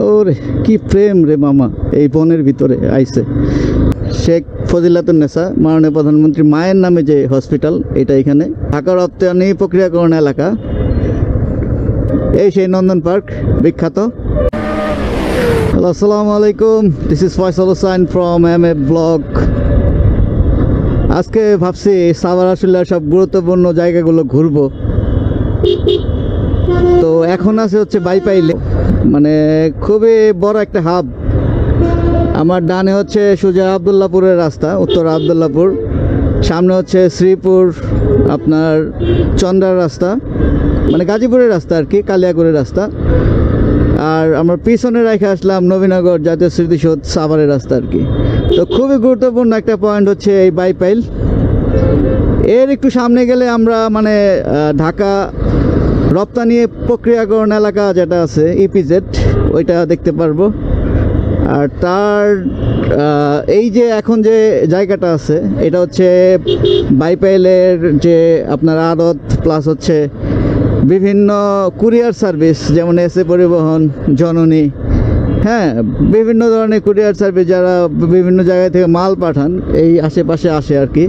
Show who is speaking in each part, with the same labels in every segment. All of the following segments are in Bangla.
Speaker 1: ওরে কি প্রেম রে মামা, এই বনের ভিতরে আইছে। শেখ ফজিলাতুন্নেসা মাননীয় প্রধানমন্ত্রী মায়ের নামে যে হসপিটাল, এটা এখানে ঢাকা রপ্তানি প্রক্রিয়াকরণ এলাকা। এই সেই নন্দন পার্ক বিখ্যাত। আসসালামু আলাইকুম, this is Faisal Hossain from M A blog. আজকে ভাবছি সাভার আশুলিয়ার সব গুরুত্বপূর্ণ জায়গাগুলো ঘুরবো। তো এখন আছে হচ্ছে বাইপাইলে, মানে খুবই বড় একটা হাব। আমার ডানে হচ্ছে সোজা আবদুল্লাপুরের রাস্তা, উত্তর আবদুল্লাপুর। সামনে হচ্ছে শ্রীপুর, আপনার চন্দ্রার রাস্তা, মানে গাজীপুরের রাস্তা আর কি, কালিয়াকুরের রাস্তা। আর আমার পিছনে রেখে আসলাম নবীনগর জাতীয় স্মৃতিসৌধ সাভারের রাস্তা আর কি। তো খুবই গুরুত্বপূর্ণ একটা পয়েন্ট হচ্ছে এই বাইপাইল। এর একটু সামনে গেলে আমরা মানে ঢাকা রপ্তানি প্রক্রিয়াকরণ এলাকা যেটা আছে ইপিজেড, ওইটা দেখতে পারবো। আর তার এই যে এখন যে জায়গাটা আছে, এটা হচ্ছে বাইপাইলের যে আপনার আড়ত, প্লাস হচ্ছে বিভিন্ন কুরিয়ার সার্ভিস, যেমন এসএ পরিবহন, জননী, হ্যাঁ, বিভিন্ন ধরনের কুরিয়ার সার্ভিস যারা বিভিন্ন জায়গা থেকে মাল পাঠান এই আশেপাশে আসে আর কি।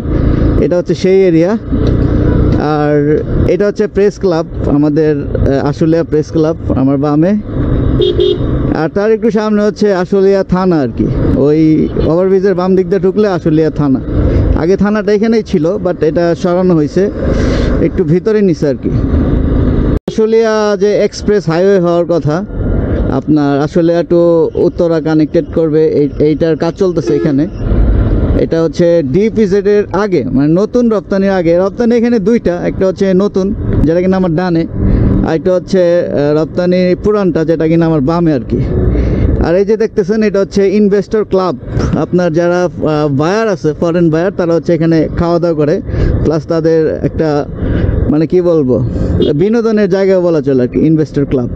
Speaker 1: এটা হচ্ছে সেই এরিয়া। আর এটা হচ্ছে প্রেস ক্লাব, আমাদের আশুলিয়া প্রেস ক্লাব আমার বামে। আর তার একটু সামনে হচ্ছে আশুলিয়া থানা আর কি। ওই ওভারব্রিজের বাম দিক দিয়ে ঢুকলে আশুলিয়া থানা। আগে থানাটা এখানেই ছিল, বাট এটা সরানো হয়েছে, একটু ভিতরে নিচে আর কি। আশুলিয়া যে এক্সপ্রেস হাইওয়ে হওয়ার কথা, আপনার আশুলিয়া টু উত্তরা কানেক্টেড করবে, এইটার কাজ চলতেছে এখানে। এটা হচ্ছে ডিপিজেডের আগে, মানে নতুন রপ্তানির আগে। রপ্তানি এখানে দুইটা, একটা হচ্ছে নতুন যেটা কিনা আমার ডানে, আর একটা হচ্ছে রপ্তানি পুরানটা যেটা কিনা আমার বামে আর কি। আর এই যে দেখতেছেন, এটা হচ্ছে ইনভেস্টর ক্লাব। আপনার যারা বায়ার আছে, ফরেন বায়ার, তারা হচ্ছে এখানে খাওয়া দাওয়া করে, প্লাস তাদের একটা মানে কি বলবো বিনোদনের জায়গা বলা চলে আর কি, ইনভেস্টর ক্লাব।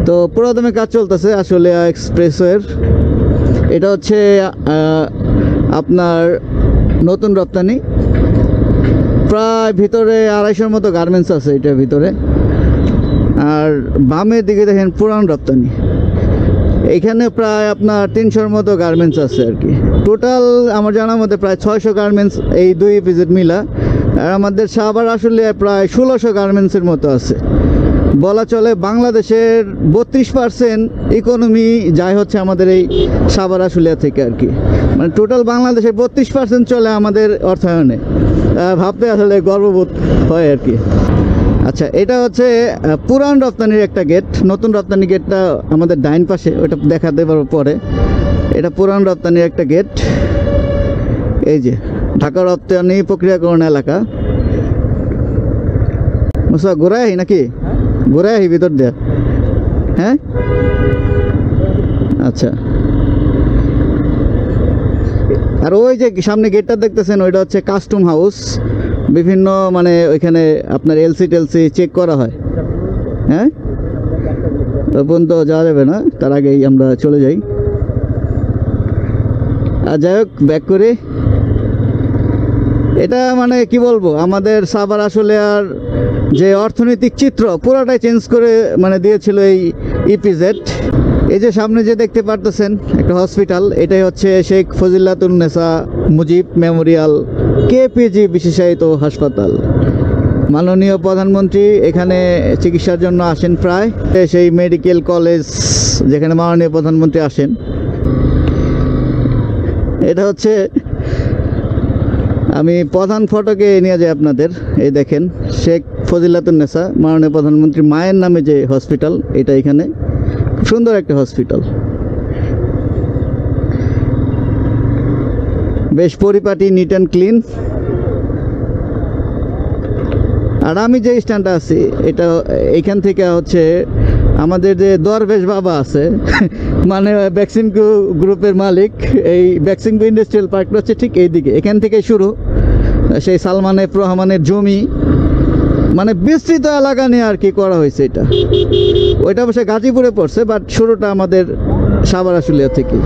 Speaker 1: তো পুরোদমে কাজ চলতেছে আশুলিয়া এক্সপ্রেসওয়ের। এটা হচ্ছে আপনার নতুন রপ্তানি। প্রায় ভিতরে 250-র মতো গার্মেন্টস আছে এটার ভিতরে। আর বামের দিকে দেখেন পুরান রপ্তানি, এখানে প্রায় আপনার 300-র মতো গার্মেন্টস আছে আর কি। টোটাল আমার জানার মধ্যে প্রায় 600 গার্মেন্টস এই দুই ভিজিট মিলা। আর আমাদের সাভার আশুলিয়ায় প্রায় 1600 গার্মেন্টসের মতো আছে। বলা চলে বাংলাদেশের 32% ইকোনমি যায় হচ্ছে আমাদের এই সাভার আশুলিয়া থেকে আর কি। মানে টোটাল বাংলাদেশের 32% চলে আমাদের অর্থায়নে। ভাবতে আসলে গর্ববোধ হয় আর কি। আচ্ছা, এটা হচ্ছে পুরান রপ্তানির একটা গেট। নতুন রপ্তানি গেটটা আমাদের ডাইন পাশে, ওটা দেখাতে পারবো পরে। এটা পুরান রপ্তানির একটা গেট। এই যে ঢাকা রপ্তানি প্রক্রিয়াকরণ এলাকা। মুসা ঘুরাই আহি নাকি? ঘুরাই আহি ভিতর দেয়া, হ্যাঁ আচ্ছা। আর ওই যে সামনে গেটটা দেখতেছেন, ওইটা হচ্ছে কাস্টম হাউস। বিভিন্ন মানে ওইখানে আপনার এলসি টেলসি চেক করা হয়। হ্যাঁ, তখন তো যাওয়া যাবে না, তার আগেই আমরা চলে যাই। আর যাই হোক, ব্যাক করে এটা মানে কি বলবো, আমাদের সাভার আশুলিয়ার যে অর্থনৈতিক চিত্র পুরোটাই চেঞ্জ করে মানে দিয়েছিল এই ইপিজেড। এই যে সামনে যে দেখতে পারতেছেন একটা হসপিটাল, এটাই হচ্ছে শেখ ফজিলাতুন্নেসা মুজিব মেমোরিয়াল কেপিজি বিশেষায়িত হাসপাতাল। মাননীয় প্রধানমন্ত্রী এখানে চিকিৎসার জন্য আসেন প্রায়। সেই মেডিকেল কলেজ যেখানে মাননীয় প্রধানমন্ত্রী আসেন। এটা হচ্ছে, আমি প্রধান ফটোকে নিয়ে যাই আপনাদের। এই দেখেন শেখ ফজিলাতুন্নেসা মাননীয় প্রধানমন্ত্রী মায়ের নামে যে হসপিটাল, এটা এখানে খুব সুন্দর একটা হসপিটাল, বেশ পরিপাটি, নিট অ্যান্ড ক্লিন। আর আমি যে স্ট্যান্ডটা আছি, এটা এইখান থেকে হচ্ছে আমাদের যে দরবেশ বাবা আছে মানে ভ্যাকসিনকো গ্রুপের মালিক, এই ভ্যাকসিনকো ইন্ডাস্ট্রিয়াল পার্কটা হচ্ছে ঠিক এই দিকে। এখান থেকে শুরু, সেই সালমান এফ রহমানের জমি, মানে বিস্তৃত এলাকা নিয়ে আর কি করা হয়েছে এটা। ওইটা অবশ্যই গাজীপুরে পড়ছে, বাট শুরুটা আমাদের সাভার আশুলিয়া থেকে।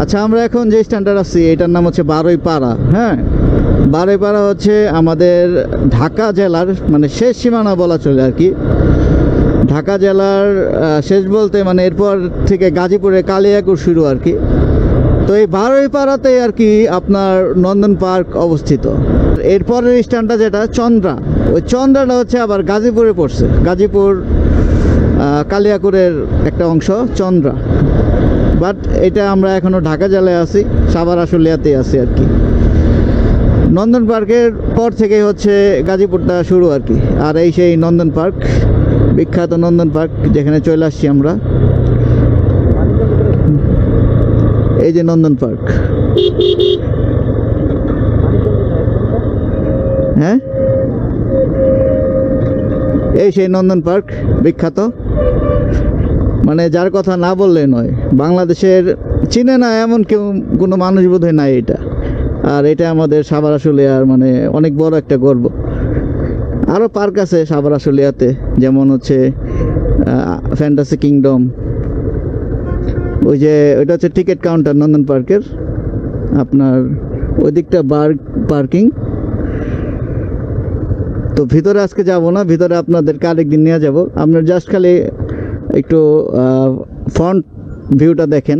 Speaker 1: আচ্ছা, আমরা এখন যে স্ট্যান্ডার্ড আছি এটার নাম হচ্ছে বারৈপাড়া। হ্যাঁ, বারৈপাড়া হচ্ছে আমাদের ঢাকা জেলার মানে শেষ সীমানা বলা চলে আর কি। ঢাকা জেলার শেষ বলতে মানে এরপর থেকে গাজীপুরে কালিয়াকৈর শুরু আর কি। তো এই বারুইপাড়াতে আর কি আপনার নন্দন পার্ক অবস্থিত। এরপরের স্থানটা যেটা চন্দ্রা, ওই চন্দ্রাটা হচ্ছে আবার গাজীপুরে পড়ছে, গাজীপুর কালিয়াকৈরের একটা অংশ চন্দ্রা। বাট এটা আমরা এখনও ঢাকা জেলায় আছি, সাভার আশুলিয়াতেই আছি আর কি। নন্দন পার্কের পর থেকে হচ্ছে গাজীপুরটা শুরু আর কি। আর এই সেই নন্দন পার্ক, বিখ্যাত নন্দন পার্ক যেখানে চলে আসছি আমরা। এই যে নন্দন পার্ক, হ্যাঁ এই সেই নন্দন পার্ক বিখ্যাত, মানে যার কথা না বললে নয়। বাংলাদেশের চিনে না এমন কেউ কোনো মানুষ বোধহয় নাই এটা। আর এটা আমাদের সাভার আশুলিয়ার মানে অনেক বড় একটা গর্ব। আরও পার্ক আছে সাভার আশুলিয়াতে, যেমন হচ্ছে ফ্যান্টাসি কিংডম, ওই যে ওইটা হচ্ছে টিকিট কাউন্টার নন্দন পার্কের, আপনার ওই দিকটা পার্কিং। তো ভিতরে আজকে যাব না, ভিতরে আপনাদেরকে আরেকদিন নিয়ে যাব। আপনার জাস্ট খালি একটু ফ্রন্ট ভিউটা দেখেন,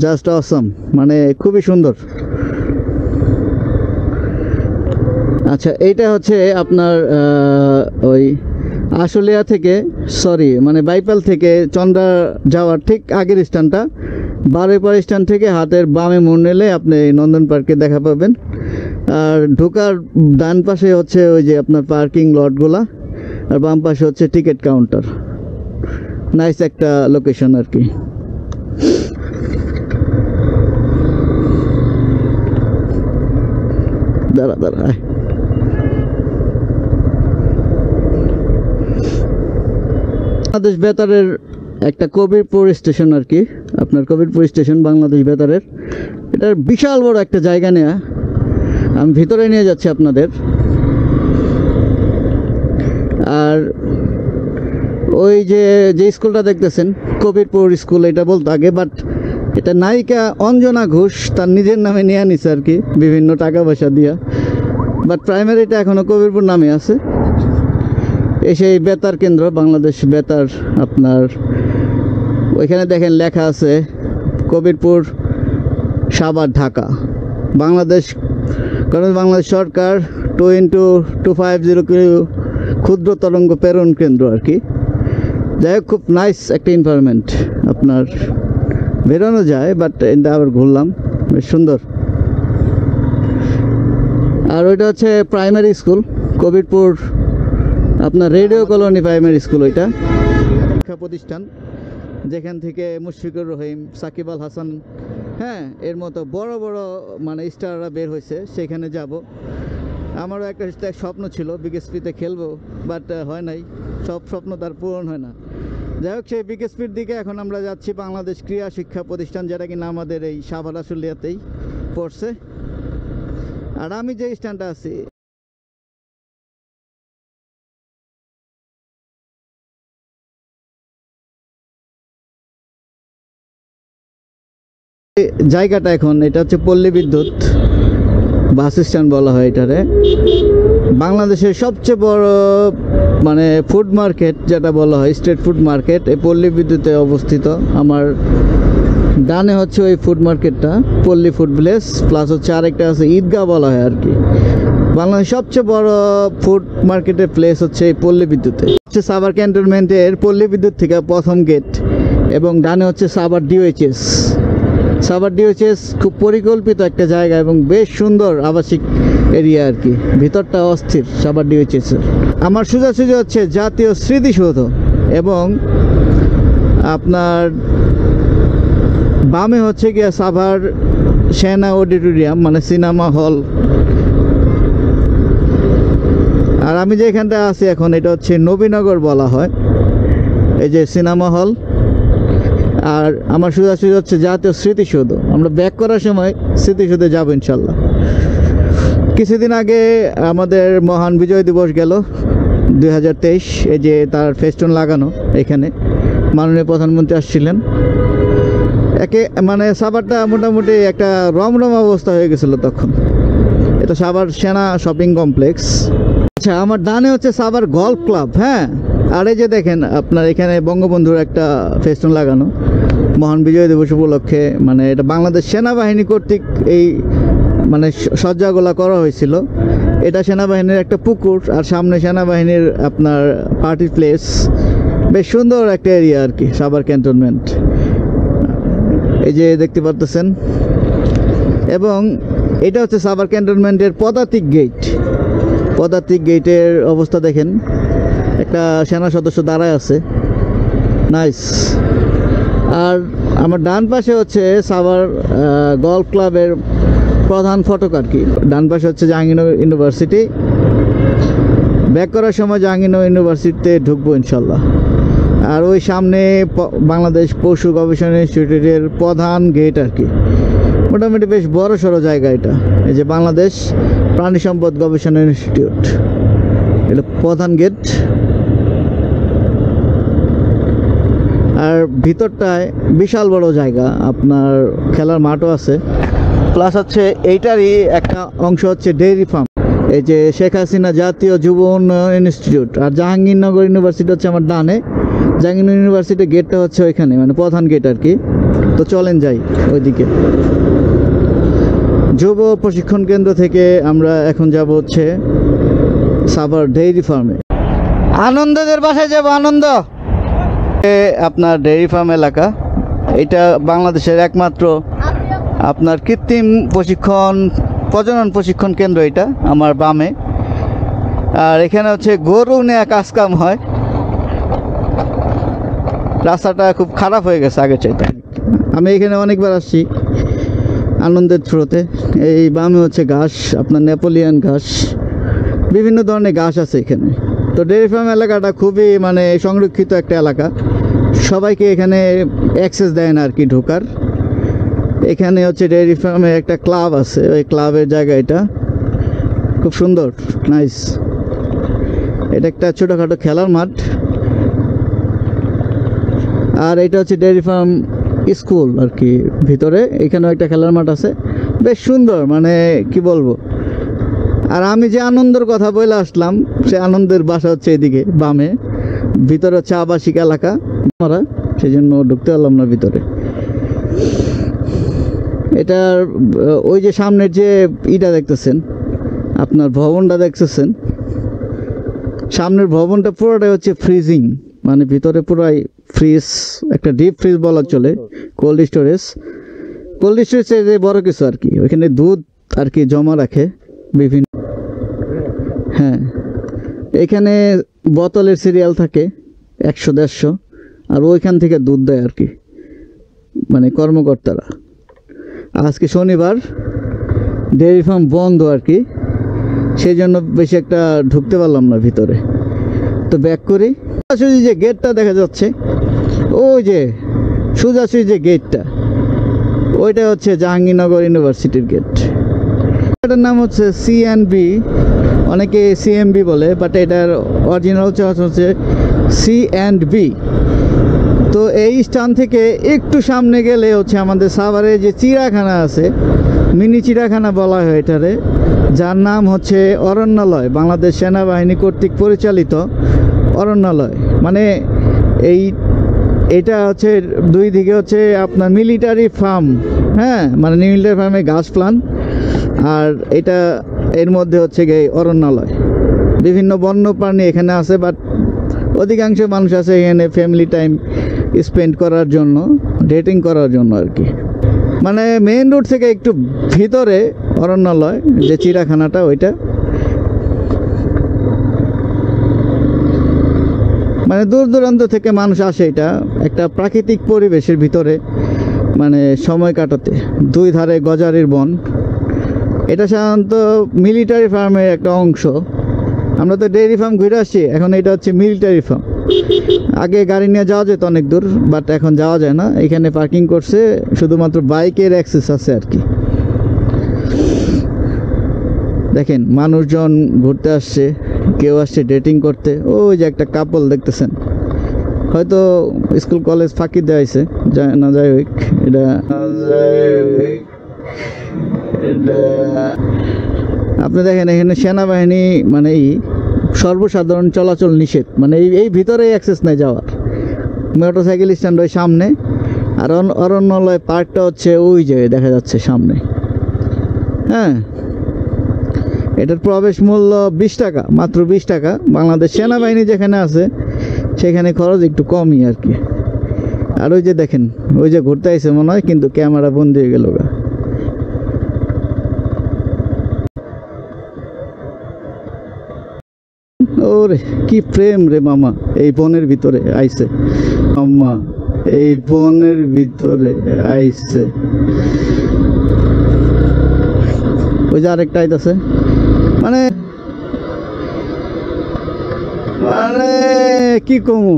Speaker 1: জাস্ট অসম, মানে খুবই সুন্দর। আচ্ছা, এইটা হচ্ছে আপনার ওই আশুলিয়া থেকে মানে বাইপাল থেকে চন্দ্রা যাওয়ার ঠিক আগের স্থানটা। বারুইপাড়া স্ট্যান্ড থেকে হাতের বামে মোড় নিলে আপনি নন্দন পার্কে দেখা পাবেন। আর ঢোকার ডান পাশে হচ্ছে ওই যে আপনার পার্কিং লটগুলা, আর বাম পাশে হচ্ছে টিকিট কাউন্টার। নাইস একটা লোকেশন আর কি। দাঁড়া বাংলাদেশ বেতারের একটা কবিরপুর স্টেশন আর কি, আপনার কবিরপুর স্টেশন বাংলাদেশ বেতারের। এটার বিশাল বড় একটা জায়গা নেয়া, আমি ভিতরে নিয়ে যাচ্ছি আপনাদের। আর ওই যে স্কুলটা দেখতেছেন কবিরপুর স্কুল, এটা বলতো আগে, বাট এটা নায়িকা অঞ্জনা ঘোষ তার নিজের নামে নিয়ে নিছে আর কি, বিভিন্ন টাকা পয়সা দিয়া। বাট প্রাইমারিটা এখনও কবিরপুর নামে আছে। এই সেই বেতার কেন্দ্র, বাংলাদেশ বেতার। আপনার ওইখানে দেখেন লেখা আছে কবিরপুর, সাভার, ঢাকা। বাংলাদেশ সরকার 2x250 ক্ষুদ্র তরঙ্গ প্রেরণ কেন্দ্র আর কি। যাই হোক, খুব নাইস একটা এনভায়রনমেন্ট। আপনার বেরোনো যায়, বাট এটা আবার ঘুরলাম, বেশ সুন্দর। আর ওইটা হচ্ছে প্রাইমারি স্কুল কবিরপুর, আপনার রেডিও কলোনি প্রাইমারি স্কুল। ওইটা শিক্ষা প্রতিষ্ঠান যেখান থেকে মুশফিকুর রহিম, সাকিব আল হাসান, হ্যাঁ এর মতো বড় বড় মানে স্টাররা বের হয়েছে। সেখানে যাব। আমারও একটা স্বপ্ন ছিল বিকেএসপিতে খেলবো, বাট হয় নাই, সব স্বপ্ন তার পূরণ হয় না। যাই হোক, সেই বিকেএসপির দিকে এখন আমরা যাচ্ছি। বাংলাদেশ ক্রীড়া শিক্ষা প্রতিষ্ঠান, যেটা কিনা আমাদের এই সাভার আশুলিয়াতেই পড়ছে। আর আমি যে স্ট্যান্ডটা আছি, জায়গাটা এখন এটা হচ্ছে পল্লী বিদ্যুৎ বাস স্ট্যান্ড বলা হয় এটারে। বাংলাদেশের সবচেয়ে বড় মানে ফুড মার্কেট যেটা বলা হয়, স্ট্রিট ফুড মার্কেট, এই পল্লী বিদ্যুতে অবস্থিত। আমার ডানে হচ্ছে ওই ফুড মার্কেটটা, পল্লী ফুড ভিলেজ, প্লাস হচ্ছে আরেকটা আছে ঈদগাহ বলা হয় আর কি। বাংলাদেশের সবচেয়ে বড় ফুড মার্কেটের প্লেস হচ্ছে এই পল্লী বিদ্যুতে। হচ্ছে সাভার ক্যান্টনমেন্টের পল্লী বিদ্যুৎ থেকে প্রথম গেট, এবং ডানে হচ্ছে সাভার ডিওএইচএস। সাভার ডিওএইচএস খুব পরিকল্পিত একটা জায়গা এবং বেশ সুন্দর আবাসিক এরিয়া আর কি। ভিতরটা অস্থির সাভার ডিওএইচএসের। আমার সোজাসুজি হচ্ছে জাতীয় স্মৃতিসৌধ, এবং আপনার বামে হচ্ছে গিয়া সাভার সেনা অডিটোরিয়াম, মানে সিনেমা হল। আর আমি যেখানটা আছি এখন, এটা হচ্ছে নবীনগর বলা হয়, এই যে সিনেমা হল। আর আমার সোজাসুজি হচ্ছে জাতীয় স্মৃতিসৌধ। আমরা ব্যাক করার সময় স্মৃতিসৌধে যাব ইনশাল্লাহ। কিছুদিন আগে আমাদের মহান বিজয় দিবস গেল 2023, এই যে তার ফেস্টুন লাগানো এখানে, মাননীয় প্রধানমন্ত্রী আসছিলেন। একে মানে সাভারটা মোটামুটি একটা রমরম অবস্থা হয়ে গেছিলো তখন। এটা সাভার সেনা শপিং কমপ্লেক্স। আচ্ছা, আমার ডানে হচ্ছে সাভার গলফ ক্লাব। হ্যাঁ, আর এই যে দেখেন আপনার এখানে বঙ্গবন্ধুর একটা ফেস্টুন লাগানো মহান বিজয় দিবস উপলক্ষে। মানে এটা বাংলাদেশ সেনাবাহিনী কর্তৃক এই মানে সজ্জাগুলা করা হয়েছিল। এটা সেনাবাহিনীর একটা পুকুর, আর সামনে সেনাবাহিনীর আপনার পার্টি প্লেস। বেশ সুন্দর একটা এরিয়া আর কি, সাভার ক্যান্টনমেন্ট। এই যে দেখতে পারতেছেন, এবং এটা হচ্ছে সাভার ক্যান্টনমেন্টের পদাতিক গেট। পদাতিক গেটের অবস্থা দেখেন, একটা সেনা সদস্য দাঁড়ায় আছে, নাইস। আর আমার ডান পাশে হচ্ছে সাভার গলফ ক্লাবের প্রধান ফটক আর কি। ডান পাশে হচ্ছে জাহাঙ্গীরনগর ইউনিভার্সিটি। ব্যাক করার সময় জাহাঙ্গীরনগর ইউনিভার্সিটিতে ঢুকবো ইনশাল্লাহ। আর ওই সামনে বাংলাদেশ পশু গবেষণা ইনস্টিটিউটের প্রধান গেট আর কি। মোটামুটি বেশ বড় সড়ো জায়গা এটা। এই যে বাংলাদেশ প্রাণী সম্পদ গবেষণা ইনস্টিটিউট, এটা প্রধান গেট। আর ভিতরটায় বিশাল বড় জায়গা, আপনার খেলার মাঠও আছে। প্লাস হচ্ছে এইটারই একটা অংশ হচ্ছে ডেইরি ফার্ম। এই যে শেখ হাসিনা জাতীয় যুব উন্নয়ন ইনস্টিটিউট। আর জাহাঙ্গীরনগর ইউনিভার্সিটি হচ্ছে আমার ডানে। জাহাঙ্গীরনগর ইউনিভার্সিটির গেটটা হচ্ছে ওইখানে, মানে প্রধান গেট আর কি। তো চলেন যাই ওইদিকে। যুব প্রশিক্ষণ কেন্দ্র থেকে আমরা এখন যাব হচ্ছে সাভার ডেইরি ফার্মে। আনন্দদের বাসায় যাব, আনন্দ। আপনার ডেইরি ফার্ম এলাকা, এটা বাংলাদেশের একমাত্র আপনার কৃত্রিম প্রজনন প্রশিক্ষণ কেন্দ্র। এটা আমার বামে। আর এখানে হচ্ছে গরু নিয়ে কাজ কাম হয়। রাস্তাটা খুব খারাপ হয়ে গেছে আগের চাইতে। আমি এখানে অনেকবার আসছি আনন্দের থ্রুতে। এই বামে হচ্ছে ঘাস, আপনার নেপোলিয়ান ঘাস, বিভিন্ন ধরনের ঘাস আছে এখানে। তো ডেইরি ফার্ম এলাকাটা খুবই মানে সংরক্ষিত একটা এলাকা। সবাইকে এখানে অ্যাক্সেস দেয় না আর কি ঢোকার। এখানে হচ্ছে ডেইরি ফার্মের একটা ক্লাব আছে, ওই ক্লাবের জায়গা। এটা খুব সুন্দর, নাইস। এটা একটা ছোটোখাটো খেলার মাঠ। আর এটা হচ্ছে ডেইরি ফার্ম স্কুল আর কি ভিতরে। এখানেও একটা খেলার মাঠ আছে, বেশ সুন্দর, মানে কি বলবো। আর আমি যে আনন্দের কথা বলে আসলাম, সে আনন্দের বাসা হচ্ছে এদিকে বামে। ভিতরে হচ্ছে আবাসিক এলাকা আমরা, সেই জন্য ঢুকতে পারলাম না ভিতরে। এটার ওই যে সামনের যে ইটা দেখতেছেন, আপনার ভবনটা দেখতেছেন, সামনের ভবনটা পুরোটাই হচ্ছে ফ্রিজিং, মানে ভিতরে পুরাই ফ্রিজ, একটা ডিপ ফ্রিজ বলা চলে, কোল্ড স্টোরেজ। কোল্ড স্টোরেজের যে বড় কিছু আর কি, ওইখানে দুধ আর কি জমা রাখে বিভিন্ন। হ্যাঁ, এখানে বোতলের সিরিয়াল থাকে 100-150, আর ওইখান থেকে দুধ দেয় আর কি, মানে কর্মকর্তারা। আজকে শনিবার, ডেয়ারি ফার্ম বন্ধ আর কি, সেই জন্য বেশি একটা ঢুকতে পারলাম না ভিতরে। তো ব্যাক করি। সোজাসুজি যে গেটটা দেখা যাচ্ছে, ওই যে সোজাসুজি যে গেটটা, ওইটা হচ্ছে জাহাঙ্গীরনগর ইউনিভার্সিটির গেট। এটার নাম হচ্ছে CNB, অনেকে CMB বলে, বাট এটার অরিজিনাল হচ্ছে C&B। তো এই স্থান থেকে একটু সামনে গেলে হচ্ছে আমাদের সাভারে যে চিড়িয়াখানা আছে, মিনি চিড়িয়াখানা বলা হয় এটারে, যার নাম হচ্ছে অরণ্যালয়, বাংলাদেশ সেনাবাহিনী কর্তৃক পরিচালিত অরণ্যালয়। মানে এটা হচ্ছে দুই দিকে হচ্ছে আপনার মিলিটারি ফার্ম। হ্যাঁ, মানে মিলিটারি ফার্মে ঘাস প্লান, আর এটা এর মধ্যে হচ্ছে গিয়ে অরণ্যালয়। বিভিন্ন বন্যপ্রাণী এখানে আছে, বাট অধিকাংশ মানুষ আছে এখানে ফ্যামিলি টাইম স্পেন্ড করার জন্য, ডেটিং করার জন্য আর কি। মানে মেইন রোড থেকে একটু ভিতরে অরণ্যালয়, যে চিড়িয়াখানাটা, ওইটা মানে দূর দূরান্ত থেকে মানুষ আসে। এটা একটা প্রাকৃতিক পরিবেশের ভিতরে মানে সময় কাটাতে। দুই ধারে গজারির বন। এটা সাধারণত মিলিটারি ফার্মের একটা অংশ। আমরা তো ডেইরি ফার্ম ঘুরে আসছি, এখন এটা হচ্ছে মিলিটারি ফার্ম। আগে গাড়ি নিয়ে যাওয়া যেত অনেক দূর, বাট এখন যাওয়া যায় না। এখানে পার্কিং করছে, শুধুমাত্র বাইকের অ্যাক্সেস আছে আর কি। দেখেন মানুষজন ঘুরতে আসছে, কেউ আসছে ডেটিং করতে। ওই যে একটা কাপল দেখতেছেন, হয়তো স্কুল কলেজ ফাঁকি দেওয়াইছে, যায় না, যাই হোক। এটা আপনি দেখেন এখানে সেনাবাহিনী মানে সর্বসাধারণ চলাচল নিষেধ, মানে এই ভিতরে অ্যাক্সেস নাই যাওয়ার। মোটরসাইকেল স্ট্যান্ড ওই সামনে, আর অরণ্যালয় পার্কটা হচ্ছে ওই যে দেখা যাচ্ছে সামনে। হ্যাঁ, এটার প্রবেশ মূল্য 20 টাকা, মাত্র 20 টাকা। বাংলাদেশ সেনাবাহিনী যেখানে আছে সেখানে খরচ একটু কমই আর কি। আর ওই যে দেখেন, ওই যে ঘুরতে আইছে মনে হয়, কিন্তু ক্যামেরা বন্ধ হয়ে গেল গা। ওরে কি প্রেম রে মামা, এই বনের ভিতরে আইছে মামা, এই বনের ভিতরে আইছে। ওই যে আরেকটা আইতাছে, মানে মানে কি কমু,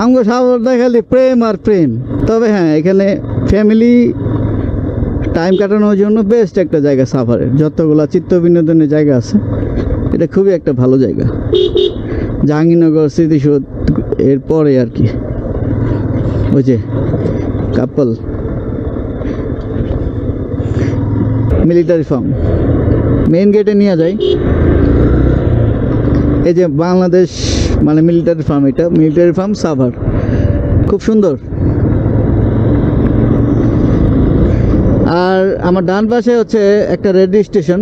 Speaker 1: আমগো সাগর দেখালি প্রেম আর প্রেম। তবে হ্যাঁ, এখানে ফ্যামিলি টাইম কাটানোর জন্য বেস্ট একটা জায়গা সাভারের। যতগুলা চিত্ত বিনোদনের জায়গা আছে, এটা খুবই একটা ভালো জায়গা। জাহাঙ্গীরনগর স্মৃতিসৌধ এরপরে আর কি, ওই যে কাপল মিলিটারি ফার্ম মেইন গেটে নিয়ে যায়। এই যে বাংলাদেশ মানে মিলিটারি ফার্ম, এটা মিলিটারি ফার্ম সাভার, খুব সুন্দর। আর আমার ডান পাশে হচ্ছে একটা রেডিও স্টেশন,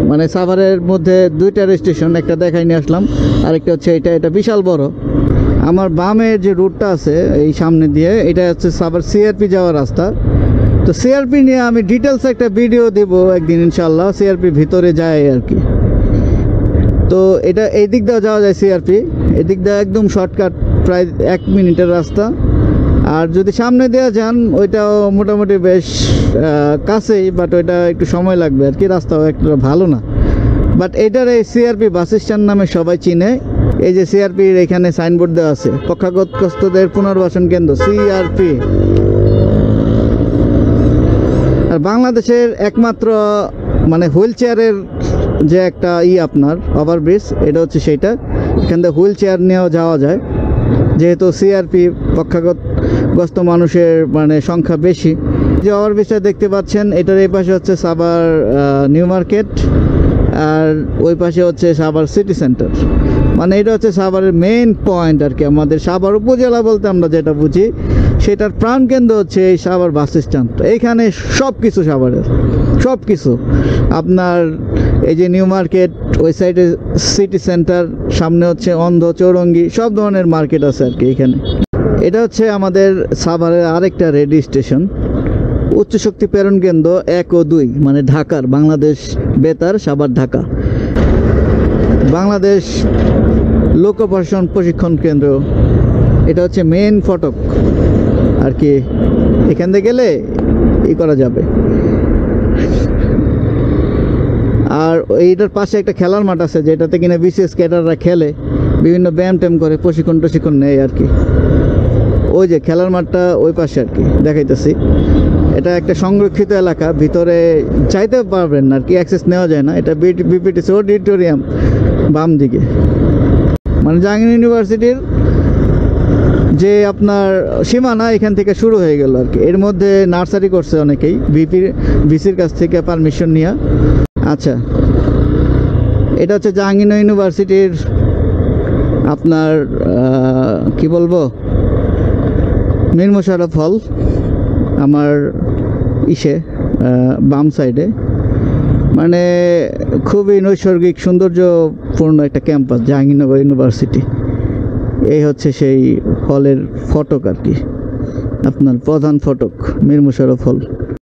Speaker 1: মানে সাভারের মধ্যে দুইটা স্টেশন, একটা দেখাই নিয়ে আসলাম, আরেকটা হচ্ছে এটা বিশাল বড়। আমার বামের যে রুটটা আছে এই সামনে দিয়ে, এটা হচ্ছে সাভার সিআরপি যাওয়ার রাস্তা। তো সিআরপি নিয়ে আমি ডিটেলস একটা ভিডিও দেব একদিন ইনশাল্লাহ, সিআরপি ভিতরে যায় আর কি। তো এটা এই দিক দিয়ে যাওয়া যায় সিআরপি, এদিক দিয়ে একদম শর্টকাট, প্রায় 1 মিনিটের রাস্তা। আর যদি সামনে দেওয়া যান, ওইটাও মোটামুটি বেশ কাছেই, বাট ওইটা একটু সময় লাগবে আর কি, রাস্তাও একটা ভালো না। বাট এটার এই সিআরপি বাস স্ট্যান্ড নামে সবাই চিনে। এই যে সিআরপির এখানে সাইনবোর্ড দেওয়া আছে, পক্ষাঘাতগ্রস্তদের পুনর্বাসন কেন্দ্র সিআরপি। আর বাংলাদেশের একমাত্র মানে হুইল চেয়ারের যে একটা আপনার ওভারব্রিজ, এটা হচ্ছে সেইটা। এখান থেকে হুইল চেয়ার নিয়েও যাওয়া যায়, যেহেতু সিআরপি পক্ষাঘাতগ্রস্ত মানুষের মানে সংখ্যা বেশি। যে ওভারব্রিজটা দেখতে পাচ্ছেন, এটার এই পাশে হচ্ছে সাভার নিউ মার্কেট, আর ওই পাশে হচ্ছে সাভার সিটি সেন্টার। মানে এটা হচ্ছে সাভারের মেইন পয়েন্ট আর কি। আমাদের সাভার উপজেলা বলতে আমরা যেটা বুঝি, সেটার প্রাণকেন্দ্র হচ্ছে এই সাভার বাস স্ট্যান্ড। এইখানে সব কিছু সাভারের, সব কিছু আপনার। এই যে নিউ মার্কেট, ওই সাইডে সিটি সেন্টার, সামনে হচ্ছে অন্ধ, চৌরঙ্গি, সব ধরনের মার্কেট আছে আর কি এখানে। এটা হচ্ছে আমাদের সাভারের আরেকটা রেডিও স্টেশন, উচ্চ শক্তি প্রেরণ কেন্দ্র 1 ও 2, মানে ঢাকার, বাংলাদেশ বেতার সাভার ঢাকা, বাংলাদেশ লোক প্রশিক্ষণ কেন্দ্র। এটা হচ্ছে মেইন ফটক আর কি, এখান থেকে গেলে করা যাবে। আর এইটার পাশে একটা খেলার মাঠ আছে, যেটাতে কিনা বিশেষ ক্যাডাররা খেলে, বিভিন্ন ব্যায়াম ট্যাম করে, প্রশিক্ষণ নেয় আর কি। ওই যে খেলার মাঠটা ওই পাশে আর কি দেখাইতেছি। এটা একটা সংরক্ষিত এলাকা, ভিতরে যাইতে পারবেন না আর কি, অ্যাক্সেস নেওয়া যায় না। এটা বিপিটিসি অডিটোরিয়াম বাম দিকে, মানে জাহাঙ্গীরনগর ইউনিভার্সিটির যে আপনার সীমানা এখান থেকে শুরু হয়ে গেল আর কি। এর মধ্যে নার্সারি করছে অনেকেই, ভিসির কাছ থেকে পারমিশন নিয়ে। আচ্ছা, এটা হচ্ছে জাহাঙ্গীরনগর ইউনিভার্সিটির আপনার কি বলবো, মীর মোশাররফ হল, আমার বাম সাইডে। মানে খুবই নৈসর্গিক সৌন্দর্যপূর্ণ একটা ক্যাম্পাস জাহাঙ্গীরনগর ইউনিভার্সিটি। এই হচ্ছে সেই হলের ফটক আর কি, আপনার প্রধান ফটক মীর মোশাররফ হল।